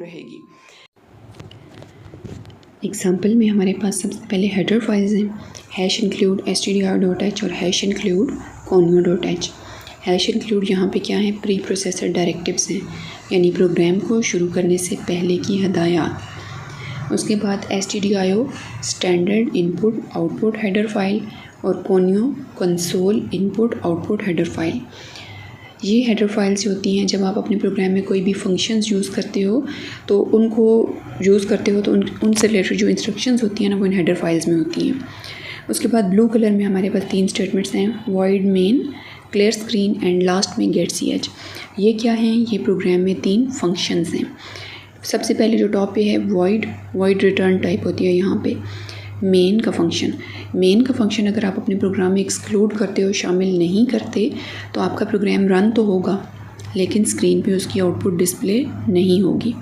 रहेगी। एग्जाम्पल में हमारे पास सबसे पहले हेडर फाइल्स हैं #include stdio.h और #include conio.h। #include यहाँ पे क्या है, प्री प्रोसेसर डायरेक्टिव्स हैं, यानी प्रोग्राम को शुरू करने से पहले की हदायत। उसके बाद stdio standard input output header file और conio console input output header file. ये हेडर फाइल्स होती हैं जब आप अपने प्रोग्राम में कोई भी फंक्शंस यूज़ करते हो तो उनसे रिलेटेड जो इंस्ट्रक्शंस होती हैं ना वो इन हेडर फाइल्स में होती हैं। उसके बाद ब्लू कलर में हमारे पास 3 स्टेटमेंट्स हैं, void main, clear screen and last में गेट ch। ये क्या हैं, ये प्रोग्राम में 3 फंक्शंस हैं। सबसे पहले जो टॉप पे है वॉइड रिटर्न टाइप होती है यहाँ पे। मेन का फंक्शन अगर आप अपने प्रोग्राम में एक्सक्लूड करते हो, शामिल नहीं करते, तो आपका प्रोग्राम रन तो होगा लेकिन स्क्रीन पे उसकी आउटपुट डिस्प्ले नहीं होगी।